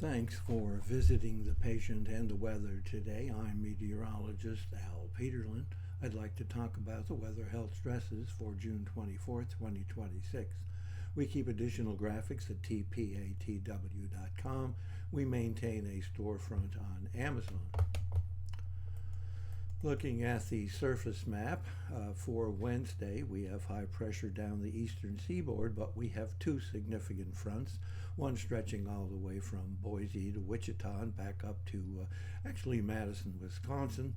Thanks for visiting the patient and the weather today. I'm meteorologist Al Peterlin. I'd like to talk about the weather health stresses for June 24th, 2026. We keep additional graphics at tpatw.com. We maintain a storefront on Amazon. Looking at the surface map for Wednesday, we have high pressure down the eastern seaboard, but we have two significant fronts, one stretching all the way from Boise to Wichita and back up to actually Madison, Wisconsin.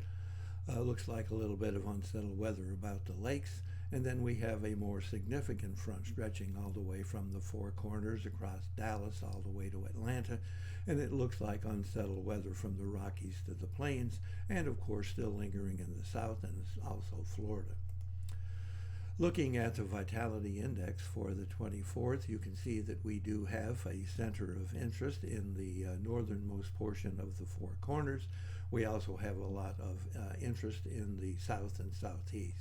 Looks like a little bit of unsettled weather about the lakes. And then we have a more significant front stretching all the way from the Four Corners across Dallas all the way to Atlanta. And it looks like unsettled weather from the Rockies to the plains, and of course still lingering in the south and also Florida. Looking at the vitality index for the 24th, you can see that we do have a center of interest in the northernmost portion of the Four Corners. We also have a lot of interest in the south and southeast.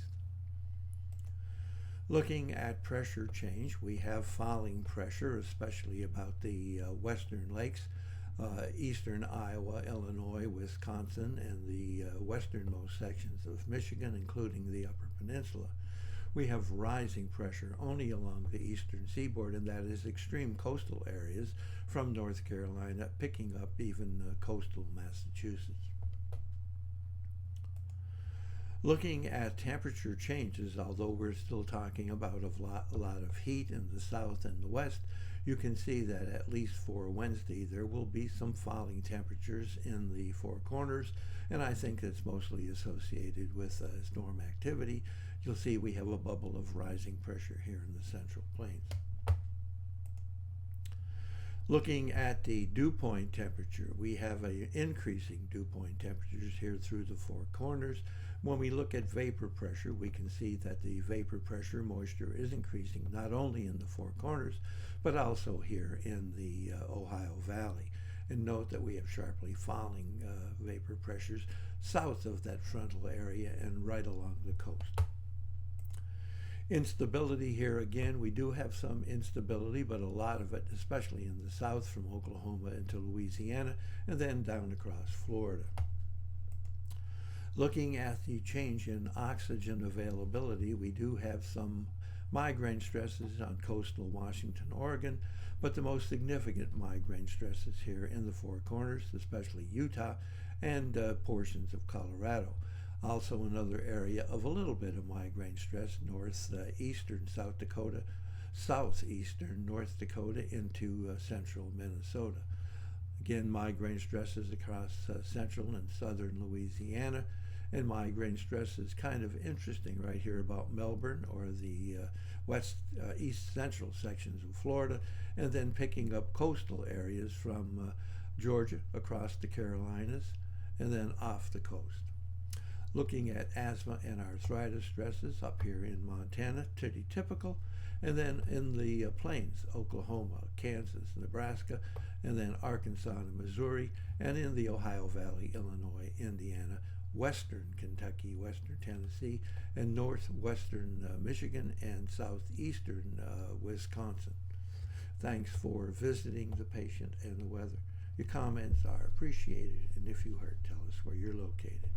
Looking at pressure change, we have falling pressure, especially about the western lakes, eastern Iowa, Illinois, Wisconsin, and the westernmost sections of Michigan, including the Upper Peninsula. We have rising pressure only along the eastern seaboard, and that is extreme coastal areas from North Carolina, picking up even coastal Massachusetts. Looking at temperature changes, although we're still talking about a lot of heat in the south and the west, you can see that at least for Wednesday there will be some falling temperatures in the Four Corners, and I think it's mostly associated with storm activity. You'll see we have a bubble of rising pressure here in the Central Plains. Looking at the dew point temperature, we have increasing dew point temperatures here through the Four Corners. When we look at vapor pressure, we can see that the vapor pressure moisture is increasing not only in the Four Corners, but also here in the Ohio Valley. And note that we have sharply falling vapor pressures south of that frontal area and right along the coast. Instability here again, we do have some instability, but a lot of it, especially in the south from Oklahoma into Louisiana, and then down across Florida. Looking at the change in oxygen availability, we do have some migraine stresses on coastal Washington, Oregon, but the most significant migraine stresses here in the Four Corners, especially Utah and portions of Colorado. Also another area of a little bit of migraine stress, northeastern South Dakota, southeastern North Dakota into central Minnesota. Again, migraine stresses across central and southern Louisiana, and migraine stress is kind of interesting right here about Melbourne or the east central sections of Florida, and then picking up coastal areas from Georgia across the Carolinas and then off the coast. Looking at asthma and arthritis stresses up here in Montana, pretty typical, and then in the plains, Oklahoma, Kansas, Nebraska, and then Arkansas and Missouri, and in the Ohio Valley, Illinois, Indiana, western Kentucky, western Tennessee, and northwestern Michigan, and southeastern Wisconsin. Thanks for visiting the patient and the weather. Your comments are appreciated, and if you hurt, tell us where you're located.